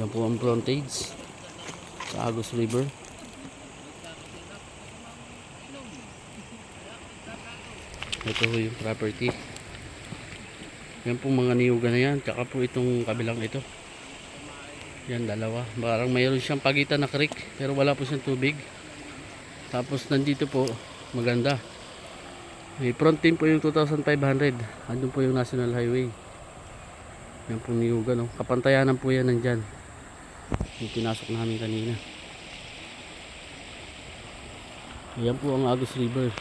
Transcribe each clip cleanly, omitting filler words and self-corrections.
Yan po ang frontage sa Agus River. Ito po yung property. Yan po mga niyugan na yan. Tsaka po itong kabilang ito. Yan dalawa. Parang mayroon siyang pagitan na creek. Pero wala po siyang tubig. Tapos nandito po maganda. May front team po yung 2,500. Andun po yung National Highway. Yan po niyugan. Oh. Kapantayanan po yan nandyan. Yung pinasok namin kanina. Yan po ang Agus River.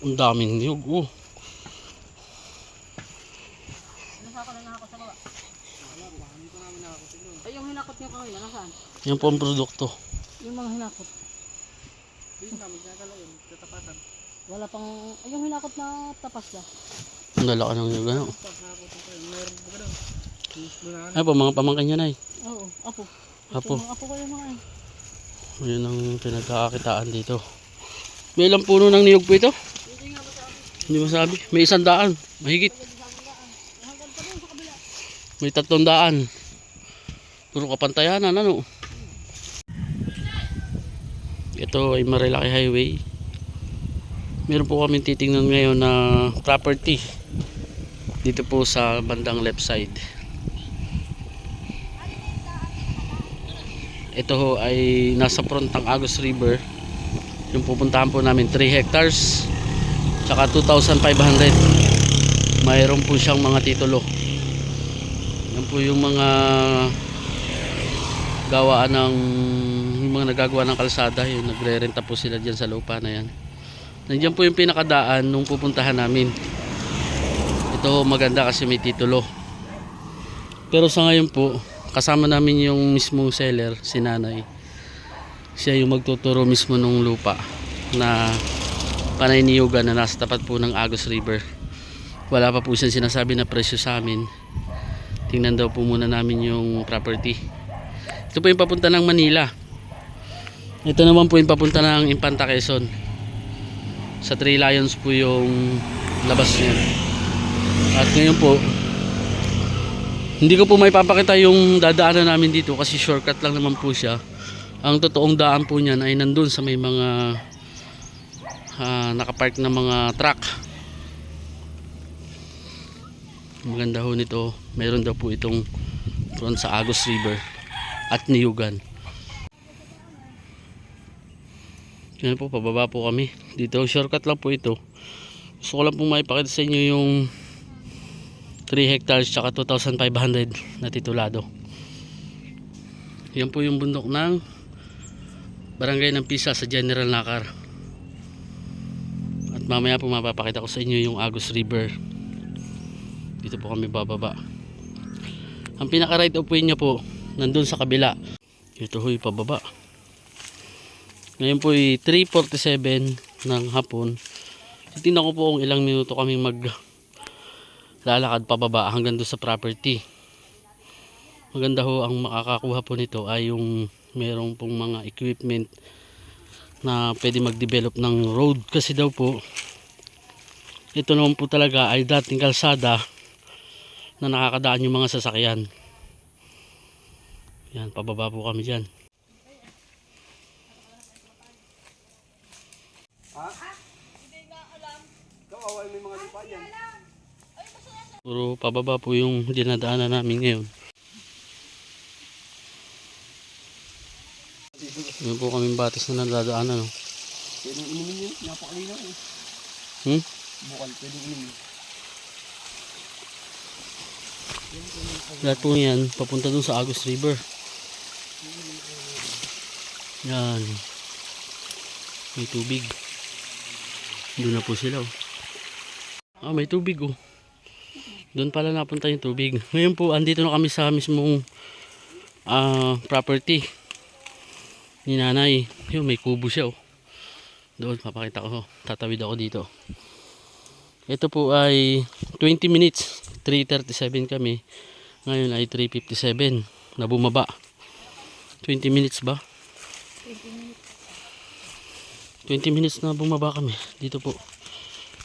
Ang daming niyog. Oh. Nasaka na ako sa baba. Ay, yung hinakot niyo kanina, nasaan? Yan po ang produkto. Yung mga hinakot. Yung namin ginagala yun, tatapatan. Wala pang, ay, yung hinakot na tapas na. Ang lalaki ng niyog. Ano? Meron po ka doon. Ay po mga pamangkin niya na eh. Oo, apo. Apo. Apo ko yung mga eh. Yun ang pinagkakakitaan dito. May ilang puno ng niyog po ito? Hindi nga masabi. Hindi masabi. May 100. Mahigit. Hanggang pa doon sa kabila. May 300. Puro kapantayanan. Ano? Ito ay Marilaki Highway. Meron po kami titingnan ngayon na property. Dito po sa bandang left side. Ito ho ay nasa front ng Agus River. Yung pupuntahan po namin 3 hectares tsaka 2,500. Mayroon po siyang mga titulo. Yan po yung mga gawaan ng yung mga nagagawa ng kalsada. Yung nagre-renta po sila dyan sa lupa na yan. Nandiyan po yung pinakadaan nung pupuntahan namin. Ito maganda kasi may titulo. Pero sa ngayon po kasama namin yung mismong seller, si nanay. Siya yung magtuturo mismo ng lupa na panay-niyugan na nasa tapat po ng Agus River. Wala pa po siyang sinasabi na presyo sa amin. Tingnan daw po muna namin yung property. Ito po yung papunta ng Manila. Ito naman po yung papunta ng Infanta Quezon. Sa Three Lions po yung labas niya. At ngayon po hindi ko po may papakita yung dadaanan namin dito kasi shortcut lang naman po siya. Ang totoong daan po niyan ay nandun sa may mga nakapark na mga truck. Maganda ho nito. Meron daw po itong front sa Agus River at niyugan. Yan po, pababa po kami. Dito shortcut lang po ito. Gusto ko lang po maipakita sa inyo yung 3 hectares tsaka 2,500 na titulado. Yan po yung bundok ng barangay ng Pisa sa General Nakar. At mamaya po mapapakita ko sa inyo yung Agus River. Dito po kami bababa. Ang pinaka right of way nya po nandun sa kabila. Ito huy pababa. Ngayon po ay 3:47 ng hapon. Titingnan ko po kung ilang minuto kami lalakad pababa hanggang doon sa property. Maganda ho ang makakakuha po nito ay yung merong pong mga equipment na pwede mag-develop ng road kasi daw po ito naman po talaga ay dating kalsada na nakakadaan yung mga sasakyan. Yan, pababa po kami dyan. Puro pababa po yung dinadaanan namin ngayon. Ngayon po kaming batis na nadadaanan. No? Pwedeng inumin yun, napakalinaw eh. Bukal, pwedeng inumin. Lahat po yan papunta dun sa Agus River. Yan. May tubig. Doon na po sila. Oh. May tubig oh. Doon pala napunta yung tubig. Ngayon po andito na kami sa mismong property ni nanay. Yun, may kubo siya oh. Doon papakita ko. Tatawid ako dito. Ito po ay 20 minutes. 3:37 kami. Ngayon ay 3:57 na bumaba. 20 minutes ba? 20 minutes na bumaba kami dito po.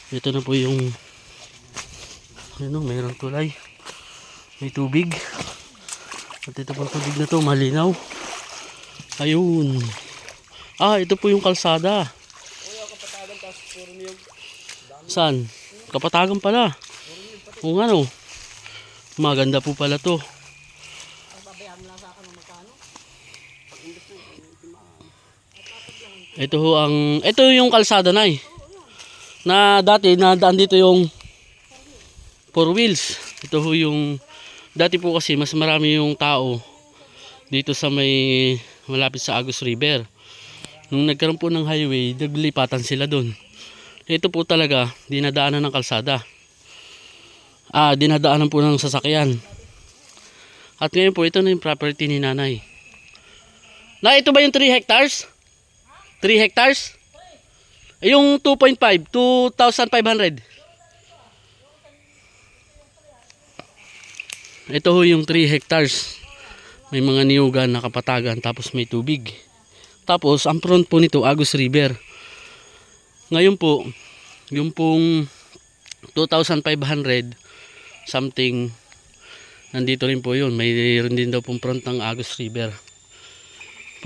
Ito na po yung ano, mayroong tulay. May tubig. At ito pong tubig na to, malinaw. Ayun. Ito po yung kalsada. Saan? Kapatagan pala. O nga no. Maganda po pala to. Ito yung kalsada na na dati nadaan dito yung 4 wheels. Ito ho yung dati po kasi mas marami yung tao dito sa may malapit sa Agus River. Nung nagkaroon po ng highway, naglipatan sila doon. Ito po talaga dinadaanan ng kalsada. Dinadaanan po ng sasakyan. At ngayon po ito na yung property ni nanay. Ito ba yung 3 hectares? 3 hectares? Yung 2.5, 2,500. Ito ho yung 3 hectares. May mga niyugan na kapatagan tapos may tubig. Tapos ang front po nito Agus River. Ngayon po, yung pong 2,500 something nandito rin po yun. Mayroon din daw pong front ng Agus River.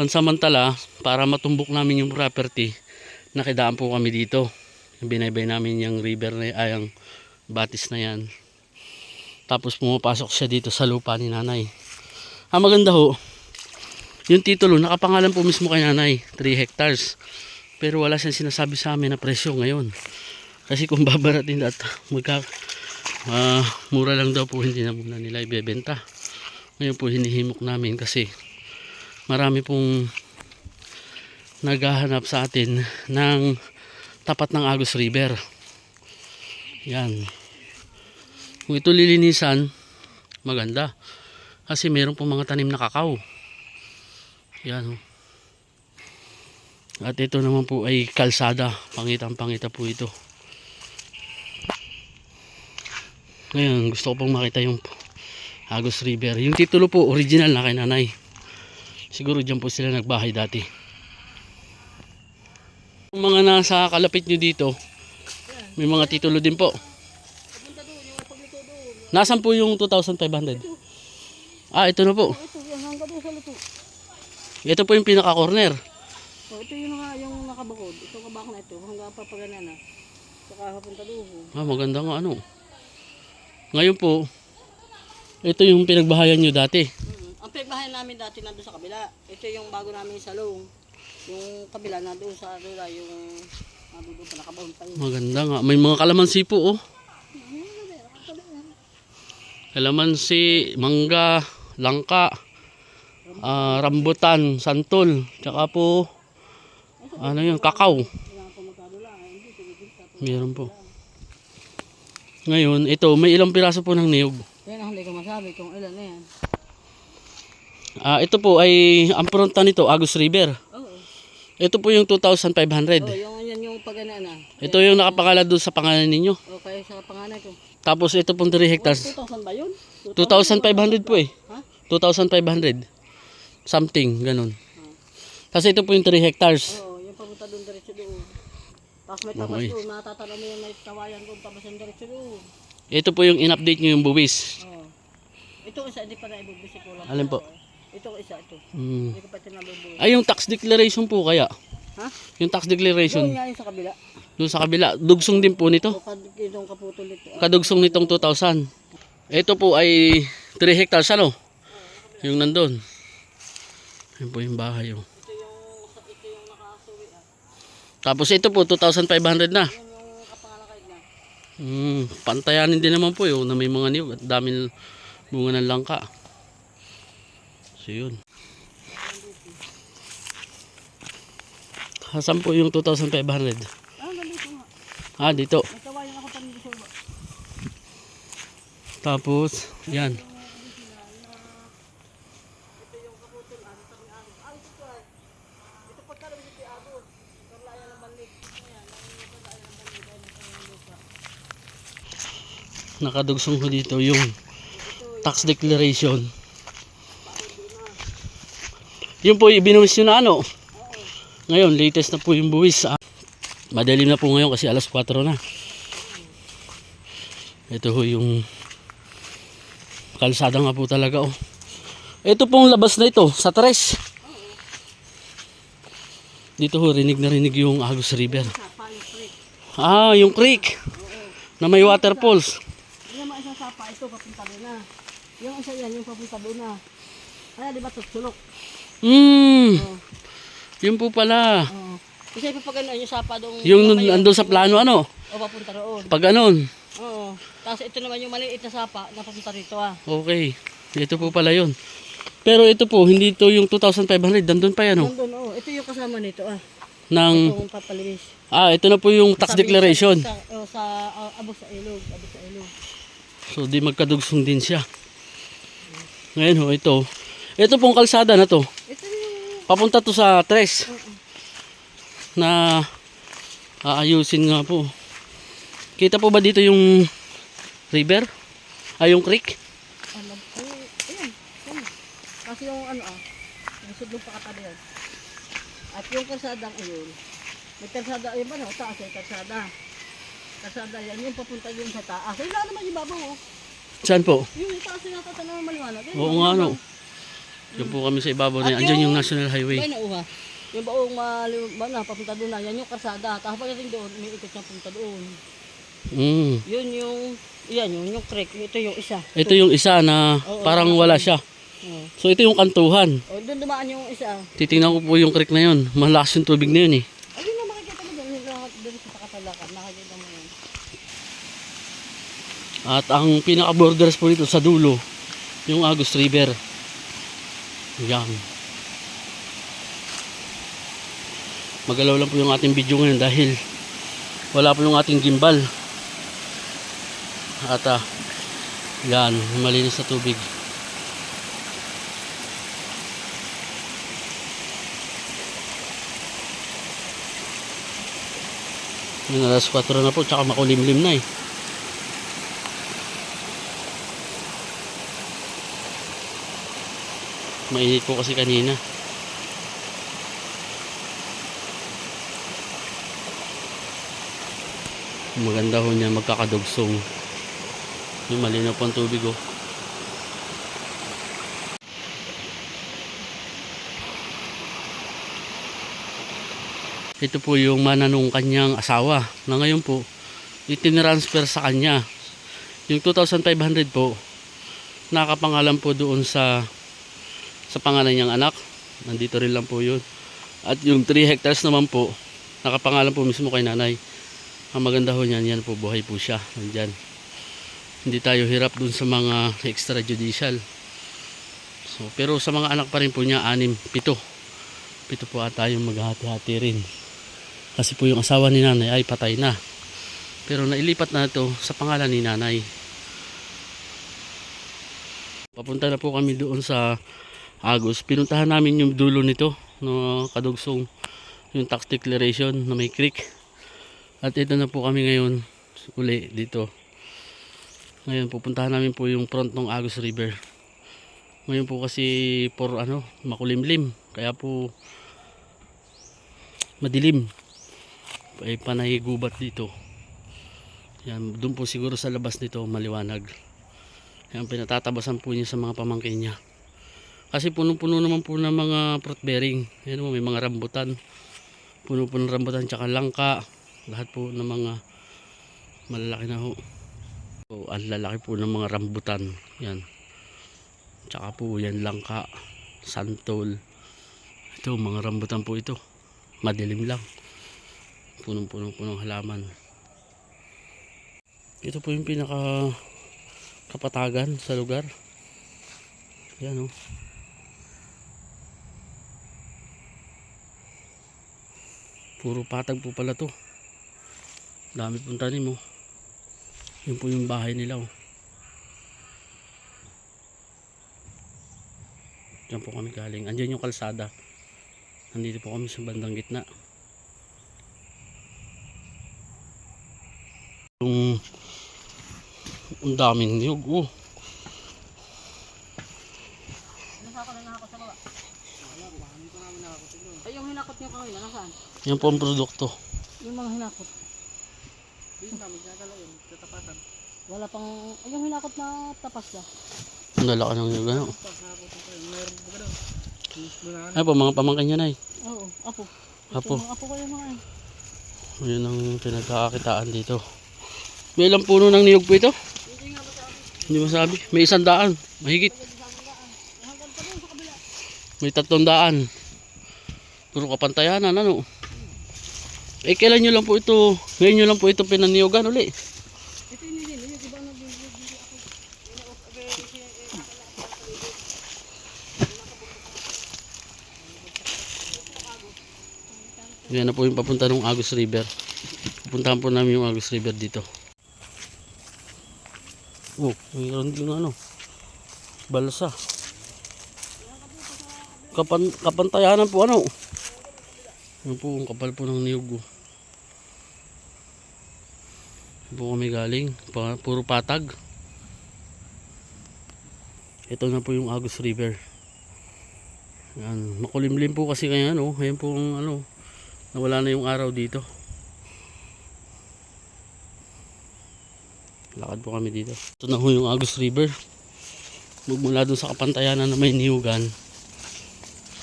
Pansamantala, para matumbok namin yung property, nakidaan po kami dito. Binaybay namin yung river na yung batis na yan. Tapos pumapasok siya dito sa lupa ni nanay. Ang maganda ho, yung titulo nakapangalan po mismo kay nanay, 3 hectares. Pero wala siyang sinasabi sa amin na presyo ngayon. Kasi kung babaratin at mura lang daw po, hindi na muna nila ibebenta. Ngayon po hinihimok namin kasi marami pong naghahanap sa atin ng tapat ng Agus River. Yan. Kung ito lilinisan, maganda. Kasi meron pong mga tanim na kakao. Yan. At ito naman po ay kalsada. Pangitang-pangita po ito. Ngayon, gusto ko pong makita yung Agus River. Yung titulo po, original na kay nanay. Siguro dyan po sila nagbahay dati. Yung mga nasa kalapit nyo dito, may mga titulo din po. Nasaan po yung 2,500? Ito na po. Ito po yung pinaka-corner. Ito yung nakabakod. Ito kabak na ito. Hanggang papagana na. Saka papunta doon. Maganda nga ano. Ngayon po, ito yung pinagbahayan nyo dati. Ang pinagbahayan namin dati nandun sa kabila. Ito yung bago namin salong. Yung kabila nandun sa dula. Yung nandun pa nakabahon pa yun. Maganda nga. May mga kalamansi po Kalamansi, mangga, langka, rambutan, santol, tsaka po kakao. Meron po. Ngayon, ito, may ilang piraso po ng niyog. Yan ang hindi ko masabi kung ilan na yan. Ito po ay, ang fronta nito, Agus River. Oo. Ito po yung 2,500. Yan yung pagana na. Ito yung nakapangalan doon sa pangalan ninyo. Kaya sa panganay ko. Tapos ito pong 3 hectares. 2,000 ba yun? 2,500 po eh. Ha? 2,500. Something, ganun. Kasi ito po yung 3 hectares. Oo, yung papunta doon diretso doon. Tapos may tabas Okay. doon, matatanong mo yung may kawayan doon, tapos yung diretso doon. Ito po yung in-update nyo yung buwis. Oo. Ito isa, hindi pa na ibubisi ko lang. Alin po? Ito isa, ito. Hmm. Hindi ko pa tinabubuhay. Ay, yung tax declaration po kaya? Ha? Yung tax Doon declaration. nga yung sa kabila. Doon sa kabila. Dugsong din po nito. Itong kaputol nito. Kadugsong nitong 2,000. Ito po ay 3 hectares ano? Yung nandun. Yan po yung bahay. Oh. Ito yung nakasuwi. Tapos ito po 2,500 na. Yan yung kapangalakay na. Pantayanin din naman po yun na may mga niyog at daming bunga ng langka. So yun. Saan po yung 2,500? Nandito nga. Dito. May kawayan ako pa nito sa iba. Tapos, yan. Ito yung kaputol. Ito ay. Ito pagkala dito si Agos. Karlayan ng balik. Ayan, karlayan ng balik. Dahil ng lupa. Nakadugsong ko dito yung tax declaration. Yun po, ibinuwis nyo na ano. Ngayon, latest na po yung buwis. Madalim na po ngayon kasi alas 4 na. Ito ho yung kalsada nga po talaga oh. Ito pong labas na ito sa Tres. Dito ho rinig na rinig yung Agus River. Sapa, yung creek. Ah, yung creek na may waterfalls. Yung mga isang sapa, ito papunta doon na. Yung isa yan, yung papunta doon na. Kaya di ba tutsulok? Hmm. Yun po pala. Oo. Kasi ipapagano'n yung sapa doon. Yung andun sa plano ano? O papunta roon. Pag anon. Oo. Tapos ito naman yung maliit na sapa na papunta rito ah. Okay. Ito po pala yun. Pero ito po, hindi ito yung 2,500. Nandun pa yan oh. Nandun, oo. Ito yung kasama nito ah. Nang, Itong papalinis. ito na po yung tax Sabi declaration. Sa abos sa ilog. Abos sa ilog. So di magkadugsong din siya. Ngayon ho, ito. Ito pong kalsada na to. Ito yung... Papunta to sa Tres. Na aayusin nga po. Kita po ba dito yung river? Yung creek? Ayan. Ayan. Kasi yung ano ah. Yung sudlong pakatabi yan. At yung kalsadang ayun. May kalsada ayun ba no? Taas ay kalsada. Kalsada yan. Yung papunta yun sa taas. Ayun lang naman yung babaw oh. Saan po? Yung taas yung natatanong maliwanag. Ayun, Oo nga no. Diyan po kami sa ibabaw na. At Andyan yung yung- National Highway. Ayun na uha. Yung baong na papunta doon na. Yan yung kalsada. Tapos pagdating doon, may ikot niya punta doon. Mm. Yun yung creek. Ito yung isa. Ito yung isa na Oo, parang wala siya. Oh. So ito yung kantuhan. O, doon dumaan yung isa. Titingnan ko po yung creek na yun. Malakas yung tubig na yun eh. Ayun na makikita mo doon. Doon sa Pakatalakan. Nakikita mo yun. At ang pinaka-borders po dito sa dulo, yung Agus River. Yan. Magalaw lang po yung ating video ngayon dahil wala po yung ating gimbal. At yan, malinis sa tubig. Yung alas 4 na po, tsaka makulimlim na eh. Mainit po kasi kanina. Maganda ho niya, magkakadugsong. Yung malinaw po ang tubig oh. Ito po yung mananong kanyang asawa na ngayon po itinransfer sa kanya. Yung 2,500 po nakapangalan po doon sa pangalan niyang anak. Nandito rin lang po yun. At yung 3 hectares naman po nakapangalan po mismo kay nanay. Ang maganda ho niyan, yan po, buhay po siya. Nandyan. Hindi tayo hirap dun sa mga extrajudicial. So, pero sa mga anak pa rin po niya, 6, 7. 7 po ata yung maghahati-hati rin. Kasi po yung asawa ni nanay ay patay na. Pero nailipat na ito sa pangalan ni nanay. Papunta na po kami doon sa Agus. Pinuntahan namin yung dulo nito, no, kadugsong yung tax declaration na may creek. At ito na po kami ngayon uli dito. Ngayon pupuntahan namin po yung front ng Agus River. Ngayon po kasi makulimlim. Kaya po madilim. Ay panay gubat dito. Yan, doon po siguro sa labas nito maliwanag. Yan, pinatatabasan po niya sa mga pamangkin niya. Kasi punong-puno naman po ng mga fruit bearing. Yan mo, may mga rambutan. Puno-puno ng rambutan tsaka langka. Lahat po ng mga malalaki na ho. So, ang lalaki po ng mga rambutan. Yan. Tsaka po yan langka, santol. Ito mga rambutan po ito. Madilim lang. Punong-punong halaman. Ito po yung pinaka kapatagan sa lugar. Yan oh. Puro patag po pala to. Dami pong tanim oh. Yun po yung bahay nila oh. Diyan po kami galing. Andiyan yung kalsada. Nandito po kami sa bandang gitna. Yung ang daming niyog oh. Nasaka na nakakot sa baba. Ay yung hinakot niyo kanina, nasaan? Yan po ang produkto. Yung mga hinakot. Yung namin, nagala yun, tatapatan. Wala pang, ay yung hinakot na tapas na. Nalaka ng niyog ano. Pagkakot ko kayo, mayroon po gano'n. Ay po, mga pamangkin niya na eh. Oo, apo. Apo. Apo ko yung mga yan. Yun ang pinagkakakitaan dito. May ilang puno ng niyog po ito? Hindi nga masabi. Hindi masabi. May 100. Mahigit. Hanggang pa doon sa kabila. May 300. Puro kapantayanan ano. Eh kailan nyo lang po ito, ngayon nyo lang po ito pinaniyogan uli. Ito yung nilin, yung iba na bibili ako. Yan na po yung papunta ng Agus River. Pupuntahan po namin yung Agus River dito. Oh, mayroon din ano. Balsa. Kapantayanan po ano. Yan po ang kapal po ng niyog. Yan po kami galing. Puro patag. Ito na po yung Agus River. Yan. Makulimlim po kasi kaya ano. Ayan po ang ano. Nawala na yung araw dito. Lakad po kami dito. Ito na po yung Agus River. Mula dun sa kapantayanan na may niyugan.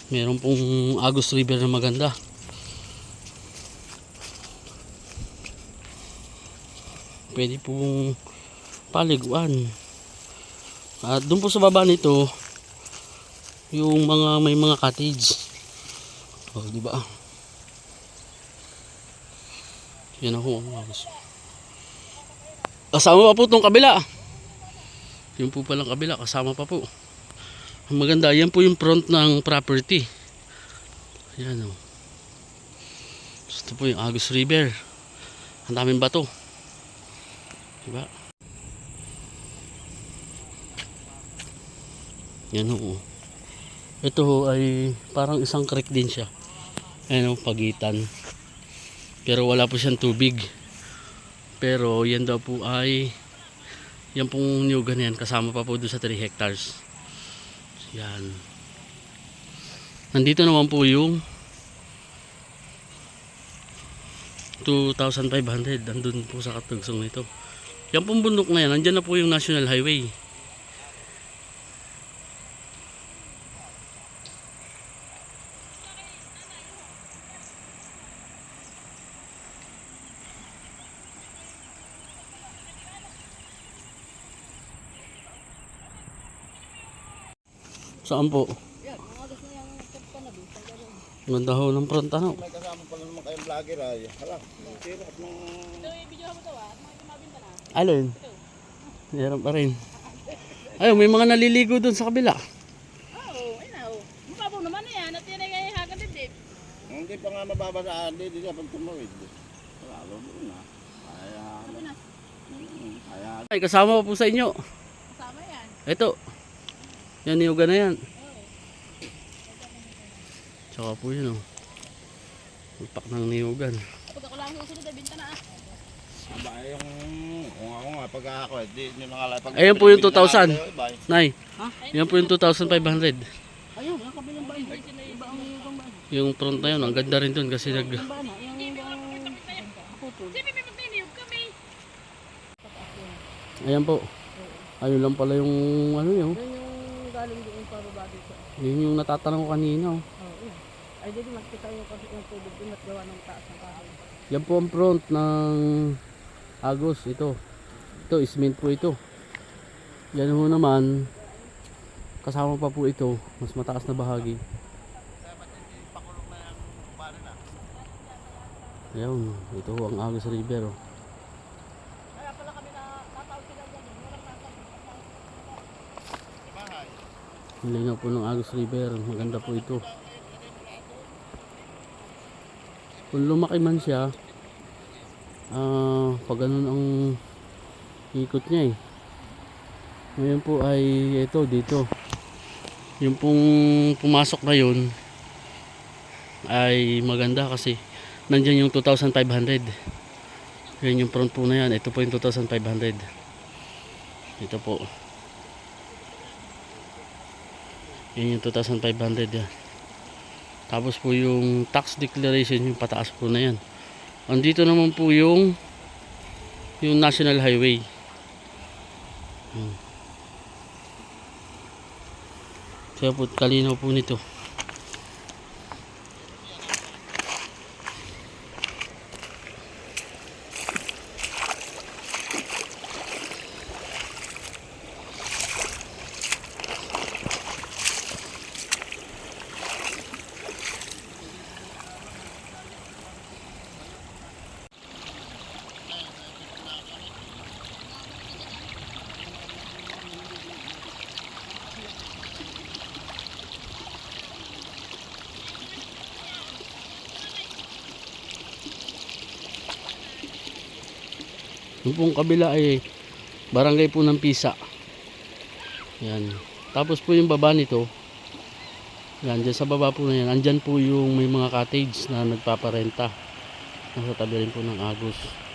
Meron pong Agus River na maganda. Pwede pong paliguan. At doon po sa baba nito yung mga may mga cottage. Oh, di ba? Yan ako ang Agus. Kasama pa po itong kabila. Yung po palang kabila, kasama pa po. Ang maganda, yan po yung front ng property. Yan o. Ito po yung Agus River. Ang daming bato. Diba? Yan o. Ito ho ay parang isang creek din siya. Ayan o, pagitan. Pero wala po siyang tubig. Pero yan daw po ay yan pong niyugan yan. Kasama pa po doon sa 3 hectares. Yan. Nandito naman po yung 2,500. Andun po sa katugsong nito. Yan pong bundok na yan. Nandyan na po yung National Highway. Saan po? Yan, mga alas na yung panabi. Ganda ho ng front ano. May kasama pala naman kayong vlogger ay. Hala, sino at nung... Alin? Meron pa rin. Ayun, may mga naliligo dun sa kabila. Oo, ayun na. Mababaw naman na yan. At yan ay hagan dibdib. Hindi pa nga mababasaan, hindi siya pag tumawid. Wala, doon na. Kaya... Kaya... Ay, kasama pa po sa inyo. Kasama yan. Ito. Yan, niyugan na yan. Tsaka po yun oh. Ulpak ng niyugan. Pag ako lang susunod ay binta na ah. Aba, yung... Kung ako nga, pag ako, di nyo na nga lang. Ayan po yung 2,000. Nay, Ha? yan po yung 2,500. Ayun, ang kabilang bahay. Iba ang ibang bahay. Yung front na yun, ang ganda rin dun kasi nag... Yung bana, yung putol. Ayan po. Ayun lang pala yung ano yun. Yan yung galing doon pa baba dito. Yun yung natatanong ko kanina oh. Oo, yun. Ay, dito magkita yung tubig doon at gawa ng taas ng kahoy. Yan po ang front ng Agus. Ito ismint po ito. Yan ho naman kasama pa po ito, mas mataas na bahagi. Ayan, ito ho ang Agus River oh. Kaya pala kami na tatawag sila dyan. Walang tatawag. Ang linaw po ng Agus River, maganda po ito. Kung lumaki man siya, pag ganun ang ikot niya eh. Ngayon po ay ito dito. Yung pong pumasok na yun ay maganda kasi nandyan yung 2,500. Yan yung front po na yan. Ito po yung 2,500. Ito po. Yan yung 2,500 yan. Tapos po yung tax declaration yung pataas po na yan. Andito naman po yung National Highway. Kaya po, kalinaw po nito. Yung pong kabila ay barangay po ng Pisa. Yan. Tapos po yung baba nito, yan, dyan sa baba po na yan, andyan po yung may mga cottage na nagpaparenta. Nasa tabi rin po ng Agos.